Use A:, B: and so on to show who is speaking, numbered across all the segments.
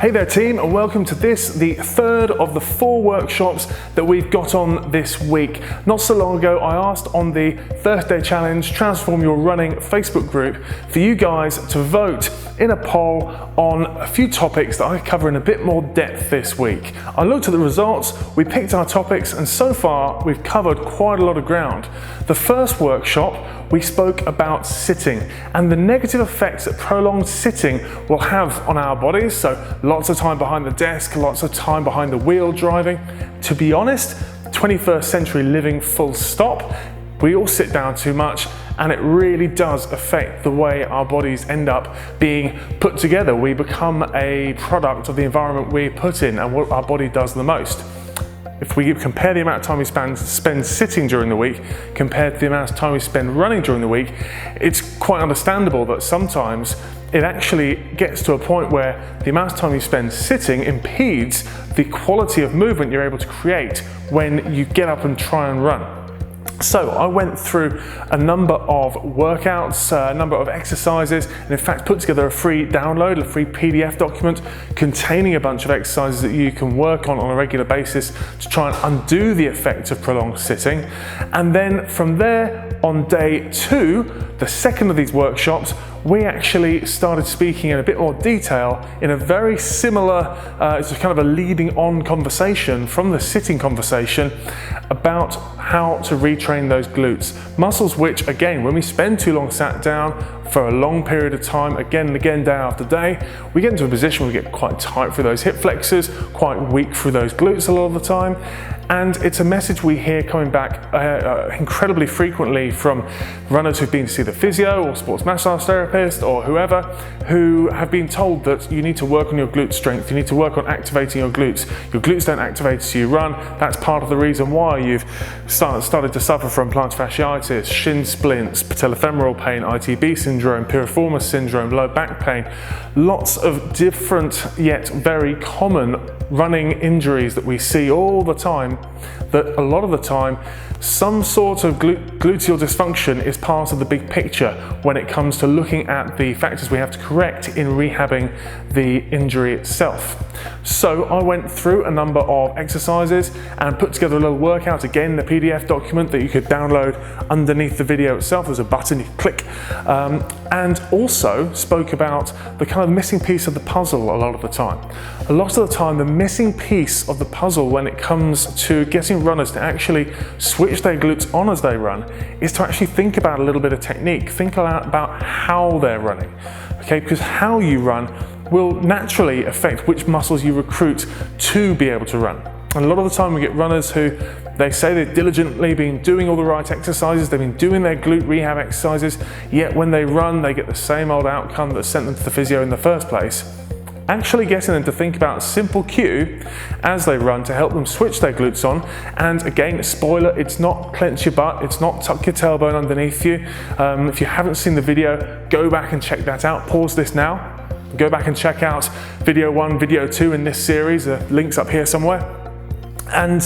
A: Hey there team, and welcome to this, the third of the 4 workshops that we've got on this week. Not so long ago, I asked on the Thursday Challenge, Transform Your Running Facebook group, for you guys to vote in a poll on a few topics that I cover in a bit more depth this week. I looked at the results, we picked our topics, and so far we've covered quite a lot of ground. The first workshop, we spoke about sitting and the negative effects that prolonged sitting will have on our bodies. So lots of time behind the desk, lots of time behind the wheel driving. To be honest, 21st century living full stop, we all sit down too much, and it really does affect the way our bodies end up being put together. We become a product of the environment we put in and what our body does the most. If we compare the amount of time we spend sitting during the week compared to the amount of time we spend running during the week, it's quite understandable that sometimes it actually gets to a point where the amount of time you spend sitting impedes the quality of movement you're able to create when you get up and try and run. So I went through a number of workouts, a number of exercises, and in fact put together a free download, a free PDF document containing a bunch of exercises that you can work on a regular basis to try and undo the effect of prolonged sitting. And then from there, on day 2, the second of these workshops, we actually started speaking in a bit more detail in a very similar, it's kind of a leading on conversation from the sitting conversation about how to retrain those glutes. Muscles which, again, when we spend too long sat down for a long period of time, again and again, day after day, we get into a position where we get quite tight through those hip flexors, quite weak through those glutes a lot of the time. And it's a message we hear coming back incredibly frequently from runners who've been to see the physio or sports massage therapist or whoever, who have been told that you need to work on your glute strength, you need to work on activating your glutes. Your glutes don't activate as you run. That's part of the reason why you've started to suffer from plantar fasciitis, shin splints, patellofemoral pain, ITB syndrome, piriformis syndrome, low back pain. Lots of different yet very common running injuries that we see all the time, that a lot of the time some sort of gluteal dysfunction is part of the big picture when it comes to looking at the factors we have to correct in rehabbing the injury itself. So I went through a number of exercises and put together a little workout, again the PDF document that you could download underneath the video itself. There's a button you click, and also spoke about the kind of missing piece of the puzzle a lot of the time. A lot of the time the missing piece of the puzzle when it comes to getting runners to actually switch their glutes on as they run is to actually think about a little bit of technique, think about how they're running, okay? Because how you run will naturally affect which muscles you recruit to be able to run. And a lot of the time we get runners who, they say they've diligently been doing all the right exercises, they've been doing their glute rehab exercises, yet when they run they get the same old outcome that sent them to the physio in the first place. Actually getting them to think about a simple cue as they run to help them switch their glutes on. And again, spoiler, it's not clench your butt, it's not tuck your tailbone underneath you. If you haven't seen the video, go back and check that out. Pause this now, go back and check out video 1, video 2 in this series. The link's up here somewhere. And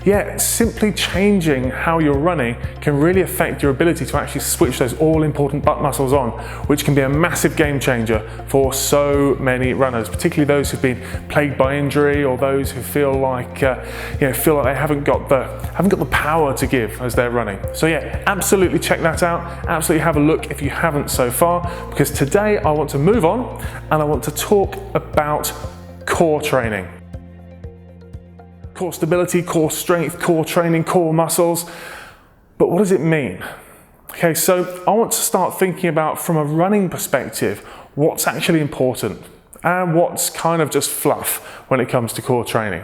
A: yeah, simply changing how you're running can really affect your ability to actually switch those all-important butt muscles on, which can be a massive game changer for so many runners, particularly those who've been plagued by injury or those who feel like they haven't got the power to give as they're running. So yeah, absolutely check that out. Absolutely have a look if you haven't so far, because today I want to move on and I want to talk about core training. Core stability, core strength, core training, core muscles. But what does it mean? Okay, so I want to start thinking about, from a running perspective, what's actually important and what's kind of just fluff when it comes to core training.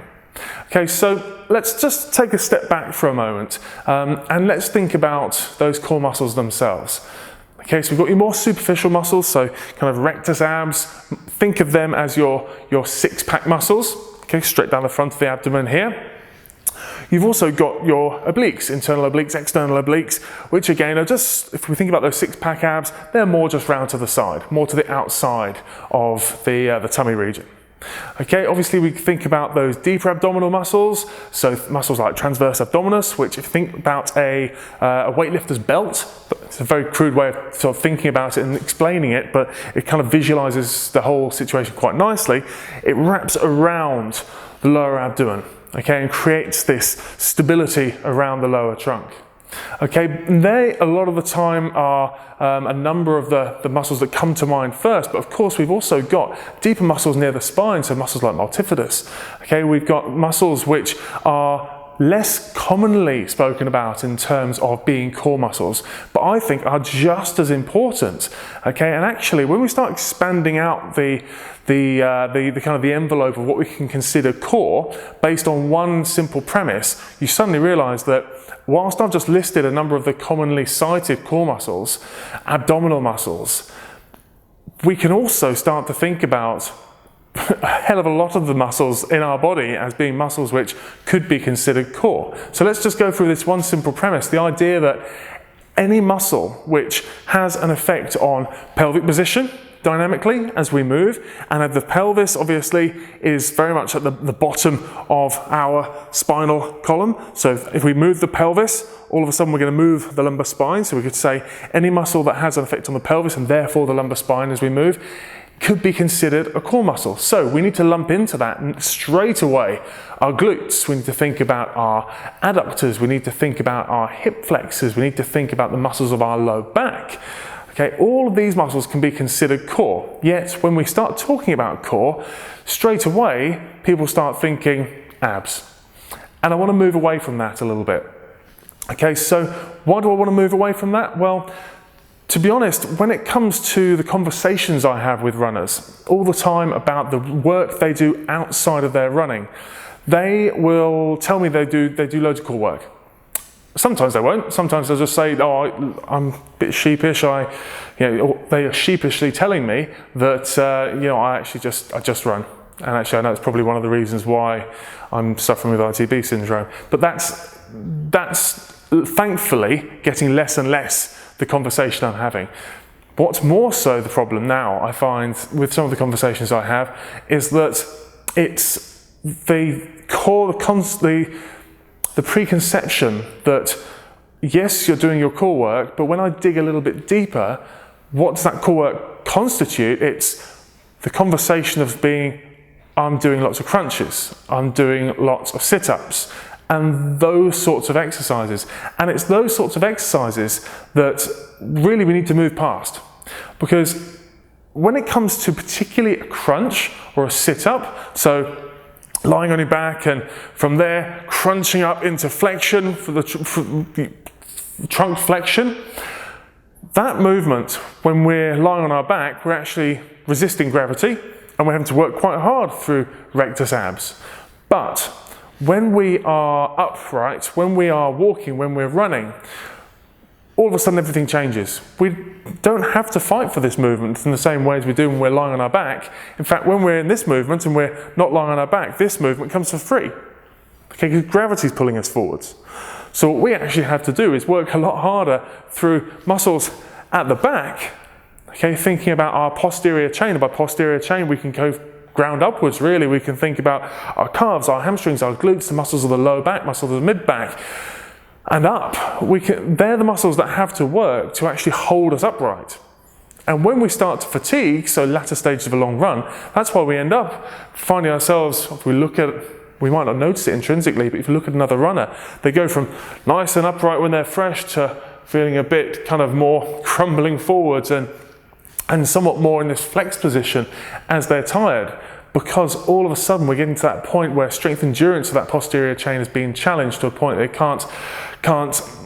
A: Okay, so let's just take a step back for a moment and let's think about those core muscles themselves. Okay, so we've got your more superficial muscles, so kind of rectus abs. Think of them as your six-pack muscles. Okay, straight down the front of the abdomen here. You've also got your obliques, internal obliques, external obliques, which again are just, if we think about those six-pack abs, they're more just round to the side, more to the outside of the tummy region. Okay, obviously we think about those deeper abdominal muscles, so muscles like transverse abdominis, which if you think about a weightlifter's belt, it's a very crude way of sort of thinking about it and explaining it, but it kind of visualizes the whole situation quite nicely. It wraps around the lower abdomen, okay, and creates this stability around the lower trunk. Okay, they a lot of the time are a number of the muscles that come to mind first, but of course we've also got deeper muscles near the spine, so muscles like multifidus. Okay, we've got muscles which are less commonly spoken about in terms of being core muscles, but I think are just as important. Okay, and actually when we start expanding out the kind of the envelope of what we can consider core based on one simple premise, you suddenly realize that whilst I've just listed a number of the commonly cited core muscles, abdominal muscles, we can also start to think about a hell of a lot of the muscles in our body as being muscles which could be considered core. So let's just go through this one simple premise, the idea that any muscle which has an effect on pelvic position dynamically as we move, and the pelvis obviously is very much at the bottom of our spinal column. So if we move the pelvis, all of a sudden we're going to move the lumbar spine. So we could say any muscle that has an effect on the pelvis and therefore the lumbar spine as we move could be considered a core muscle. So we need to lump into that, and straight away our glutes, we need to think about our adductors, we need to think about our hip flexors, we need to think about the muscles of our low back. Okay, all of these muscles can be considered core, yet when we start talking about core, straight away people start thinking abs. And I want to move away from that a little bit. Okay, so why do I want to move away from that? Well, to be honest, when it comes to the conversations I have with runners all the time about the work they do outside of their running, they will tell me they do loads of core work. Sometimes they won't. Sometimes they'll just say, "Oh, I'm a bit sheepish." They are sheepishly telling me that I just run. And actually, I know it's probably one of the reasons why I'm suffering with ITB syndrome. But that's thankfully getting less and less the conversation I'm having. What's more so the problem now, I find, with some of the conversations I have, is that it's the core, the preconception that yes, you're doing your core work, but when I dig a little bit deeper, what does that core work constitute? It's the conversation of being, I'm doing lots of crunches, I'm doing lots of sit-ups, and those sorts of exercises. And it's those sorts of exercises that really we need to move past. Because when it comes to particularly a crunch or a sit-up, so lying on your back and from there crunching up into flexion for the trunk flexion, that movement, when we're lying on our back, we're actually resisting gravity and we're having to work quite hard through rectus abs. But when we are upright, when we are walking, when we're running, all of a sudden everything changes. We don't have to fight for this movement in the same way as we do when we're lying on our back. In fact, when we're in this movement and we're not lying on our back, this movement comes for free. Okay, because gravity's pulling us forwards. So what we actually have to do is work a lot harder through muscles at the back, okay, thinking about our posterior chain. And by posterior chain, we can go ground upwards, really. We can think about our calves, our hamstrings, our glutes, the muscles of the low back, muscles of the mid back, and up. They're the muscles that have to work to actually hold us upright. And when we start to fatigue, so latter stages of a long run, that's why we end up finding ourselves, if we look at, we might not notice it intrinsically, but if you look at another runner, they go from nice and upright when they're fresh to feeling a bit kind of more crumbling forwards and somewhat more in this flex position as they're tired, because all of a sudden we're getting to that point where strength endurance of that posterior chain is being challenged to a point they can't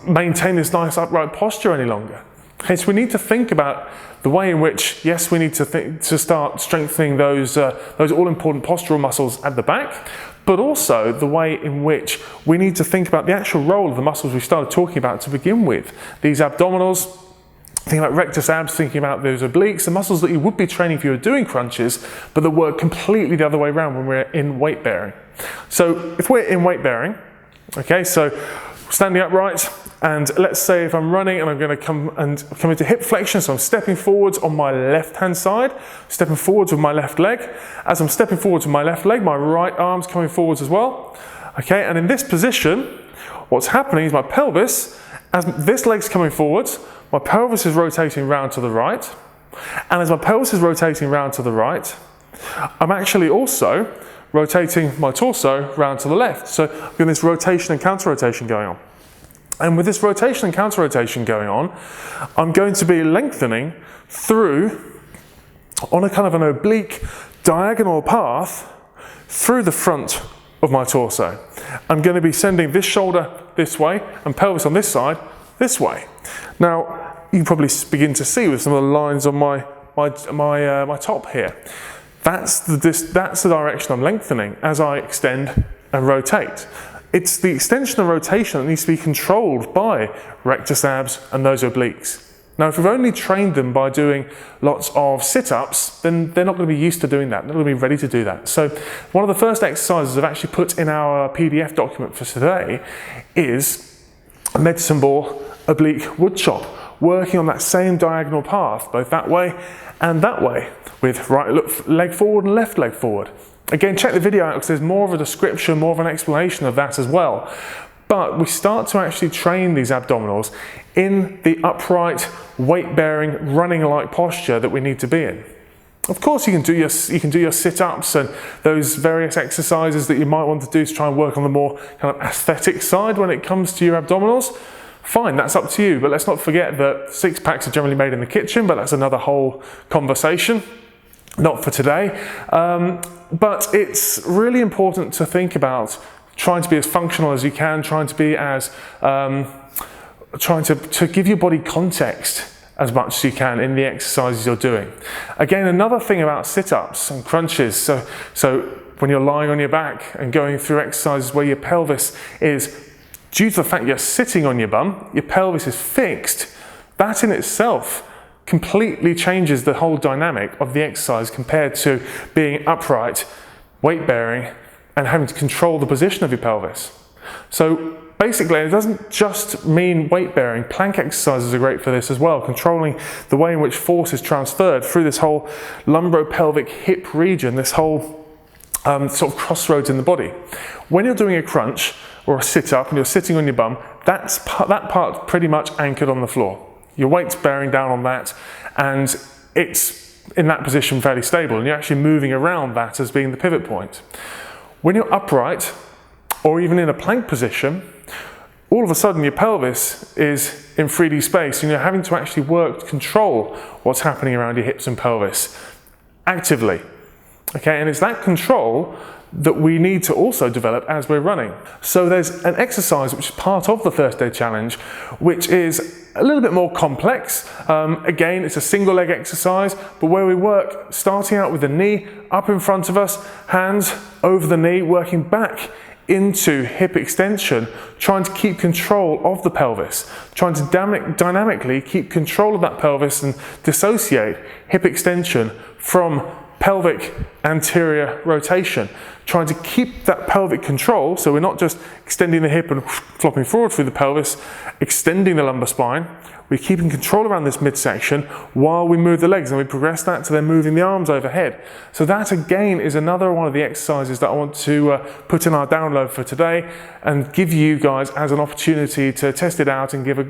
A: maintain this nice upright posture any longer. Okay, so we need to think about the way in which, yes, we need to start strengthening those all-important postural muscles at the back, but also the way in which we need to think about the actual role of the muscles we started talking about to begin with. These abdominals, thinking about rectus abs, thinking about those obliques, the muscles that you would be training if you were doing crunches, but that work completely the other way around when we're in weight bearing. So if we're in weight bearing, okay, so standing upright, and let's say if I'm running and I'm going to come into hip flexion, so I'm stepping forwards on my left hand side, stepping forwards with my left leg. As I'm stepping forwards with my left leg, my right arm's coming forwards as well. Okay, and in this position, what's happening is my pelvis, as this leg's coming forwards, my pelvis is rotating round to the right, and as my pelvis is rotating round to the right, I'm actually also rotating my torso round to the left. So I'm getting this rotation and counter-rotation going on. And with this rotation and counter-rotation going on, I'm going to be lengthening through, on a kind of an oblique diagonal path, through the front of my torso. I'm going to be sending this shoulder this way and pelvis on this side this way. Now, you can probably begin to see with some of the lines on my top here. That's the direction I'm lengthening as I extend and rotate. It's the extension and rotation that needs to be controlled by rectus abs and those obliques. Now, if we've only trained them by doing lots of sit-ups, then they're not going to be used to doing that. They're not going to be ready to do that. So one of the first exercises I've actually put in our PDF document for today is a medicine ball oblique wood chop, working on that same diagonal path, both that way and that way, with right leg forward and left leg forward. Again, check the video out because there's more of a description, more of an explanation of that as well. But we start to actually train these abdominals in the upright, weight-bearing, running-like posture that we need to be in. Of course, you can do your sit-ups and those various exercises that you might want to do to try and work on the more kind of aesthetic side when it comes to your abdominals. Fine, that's up to you, but let's not forget that six-packs are generally made in the kitchen, but that's another whole conversation, not for today. But it's really important to think about trying to be as functional as you can, trying to be as, trying to give your body context as much as you can in the exercises you're doing. Again, another thing about sit-ups and crunches, so when you're lying on your back and going through exercises where your pelvis is, due to the fact you're sitting on your bum, your pelvis is fixed, that in itself completely changes the whole dynamic of the exercise compared to being upright, weight-bearing, and having to control the position of your pelvis. So basically, it doesn't just mean weight-bearing. Plank exercises are great for this as well, controlling the way in which force is transferred through this whole lumbopelvic hip region, this whole sort of crossroads in the body. When you're doing a crunch or a sit-up and you're sitting on your bum, that part's pretty much anchored on the floor. Your weight's bearing down on that, and it's in that position fairly stable, and you're actually moving around that as being the pivot point. When you're upright, or even in a plank position, all of a sudden your pelvis is in 3D space, and you're having to actually work to control what's happening around your hips and pelvis actively. Okay, and it's that control that we need to also develop as we're running. So there's an exercise which is part of the first day challenge, which is a little bit more complex. Again, it's a single leg exercise, but where we work starting out with the knee up in front of us, hands over the knee, working back into hip extension, trying to keep control of the pelvis, trying to dynamically keep control of that pelvis and dissociate hip extension from pelvic anterior rotation, trying to keep that pelvic control, so we're not just extending the hip and flopping forward through the pelvis, extending the lumbar spine. We're keeping control around this midsection while we move the legs, and we progress that to then moving the arms overhead. So that again is another one of the exercises that I want to put in our download for today and give you guys as an opportunity to test it out and give it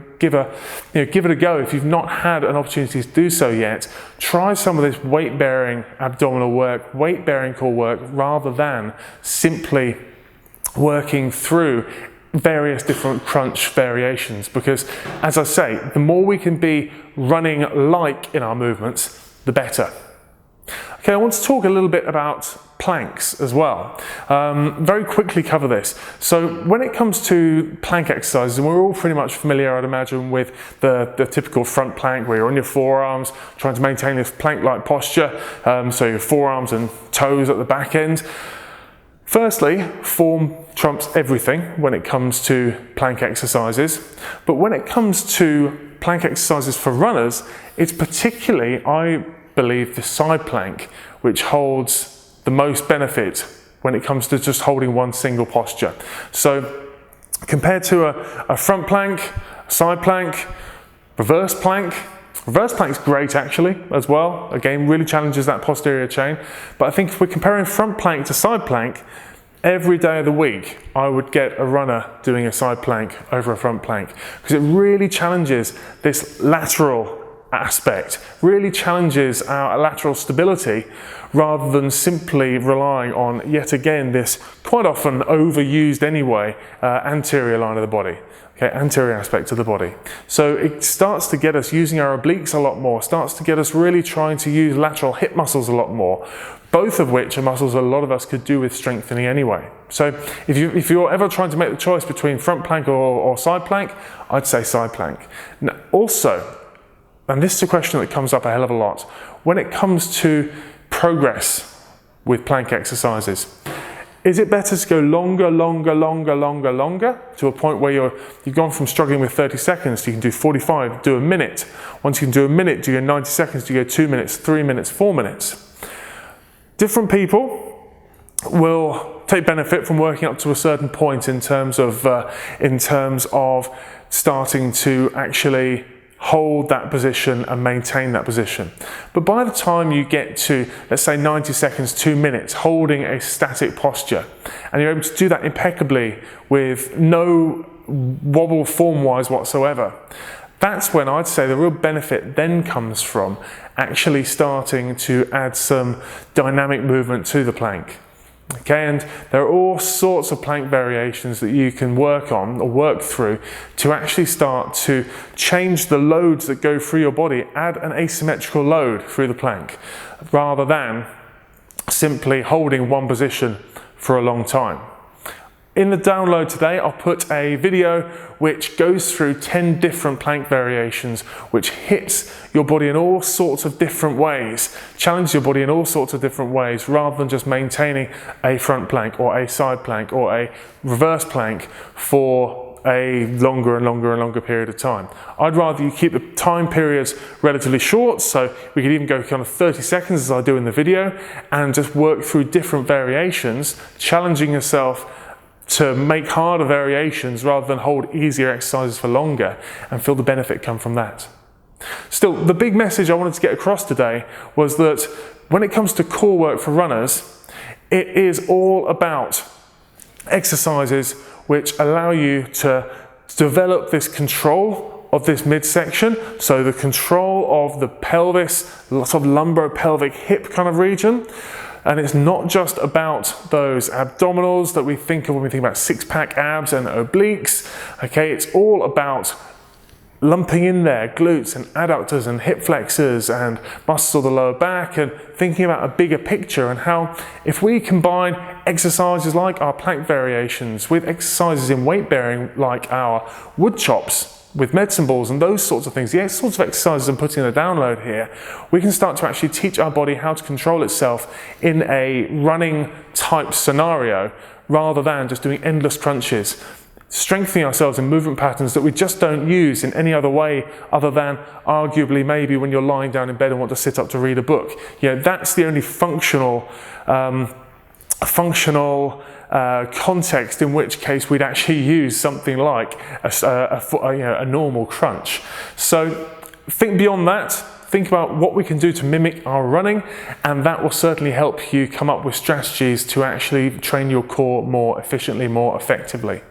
A: a go. If you've not had an opportunity to do so yet, try some of this weight-bearing abdominal work, weight-bearing core work, rather than simply working through various different crunch variations, because as I say, the more we can be running like in our movements, the better. Okay, I want to talk a little bit about planks as well. Very quickly cover this. So when it comes to plank exercises, and we're all pretty much familiar, I'd imagine, with the typical front plank where you're on your forearms trying to maintain this plank-like posture, so your forearms and toes at the back end. Firstly, form trumps everything when it comes to plank exercises, but when it comes to plank exercises for runners, it's particularly, I believe, the side plank which holds the most benefit when it comes to just holding one single posture. So Compared to a front plank, side plank, reverse plank. Reverse plank's great actually as well. Again, really challenges that posterior chain. But I think if we're comparing front plank to side plank, every day of the week, I would get a runner doing a side plank over a front plank, because it really challenges this lateral aspect, really challenges our lateral stability, rather than simply relying on, yet again, this quite often overused anyway, anterior line of the body. Okay, anterior aspect of the body. So it starts to get us using our obliques a lot more, starts to get us really trying to use lateral hip muscles a lot more, both of which are muscles a lot of us could do with strengthening anyway. So if you're ever trying to make the choice between front plank or side plank, I'd say side plank. Now, also, and this is a question that comes up a hell of a lot, when it comes to progress with plank exercises, is it better to go longer to a point where you've gone from struggling with 30 seconds to you can do 45, do a minute. Once you can do a minute, do you go 90 seconds, do you go 2 minutes, 3 minutes, 4 minutes? Different people will take benefit from working up to a certain point in terms of starting to actually hold that position and maintain that position. But by the time you get to, let's say 90 seconds, 2 minutes, holding a static posture, and you're able to do that impeccably with no wobble form-wise whatsoever, that's when I'd say the real benefit then comes from actually starting to add some dynamic movement to the plank. Okay, and there are all sorts of plank variations that you can work on or work through to actually start to change the loads that go through your body, add an asymmetrical load through the plank, rather than simply holding one position for a long time. In the download today, I'll put a video which goes through 10 different plank variations, which hits your body in all sorts of different ways, challenges your body in all sorts of different ways, rather than just maintaining a front plank or a side plank or a reverse plank for a longer and longer period of time. I'd rather you keep the time periods relatively short, so we could even go kind of 30 seconds as I do in the video, and just work through different variations, challenging yourself to make harder variations rather than hold easier exercises for longer, and feel the benefit come from that. Still, the big message I wanted to get across today was that when it comes to core work for runners, it is all about exercises which allow you to develop this control of this midsection, so the control of the pelvis, sort of lumbo-pelvic hip kind of region. And it's not just about those abdominals that we think of when we think about six-pack abs and obliques. Okay, it's all about lumping in there glutes and adductors and hip flexors and muscles of the lower back, and thinking about a bigger picture, and how if we combine exercises like our plank variations with exercises in weight bearing like our wood chops with medicine balls and those sorts of things, the sorts of exercises I'm putting in the download here, we can start to actually teach our body how to control itself in a running type scenario, rather than just doing endless crunches, strengthening ourselves in movement patterns that we just don't use in any other way other than arguably maybe when you're lying down in bed and want to sit up to read a book. You know, that's the only functional context in which case we'd actually use something like a normal crunch. So think beyond that, think about what we can do to mimic our running, and that will certainly help you come up with strategies to actually train your core more efficiently, more effectively.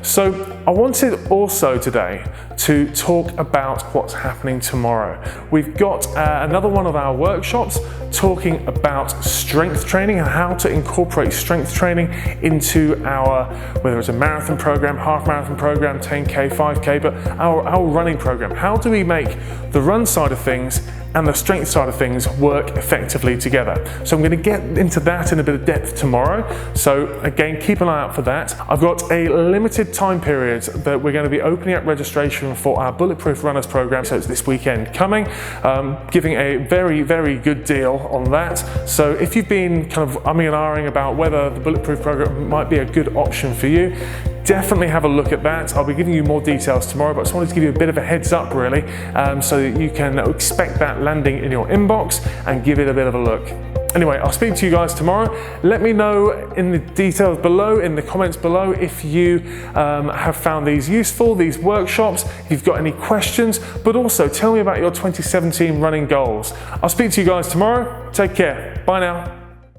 A: So I wanted also today to talk about what's happening tomorrow. We've got another one of our workshops talking about strength training and how to incorporate strength training into our, whether it's a marathon program, half marathon program, 10K, 5K, but our running program. How do we make the run side of things and the strength side of things work effectively together? So I'm going to get into that in a bit of depth tomorrow. So again, keep an eye out for that. I've got a limited time period that we're going to be opening up registration for our Bulletproof Runners program. So it's this weekend coming, giving a very good deal on that. So if you've been kind of umming and ahhing about whether the Bulletproof program might be a good option for you, definitely have a look at that. I'll be giving you more details tomorrow, but I just wanted to give you a bit of a heads up really, so that you can expect that landing in your inbox and give it a bit of a look. Anyway, I'll speak to you guys tomorrow. Let me know in the details below, in the comments below, if you have found these useful, these workshops, if you've got any questions, but also tell me about your 2017 running goals. I'll speak to you guys tomorrow. Take care. Bye now.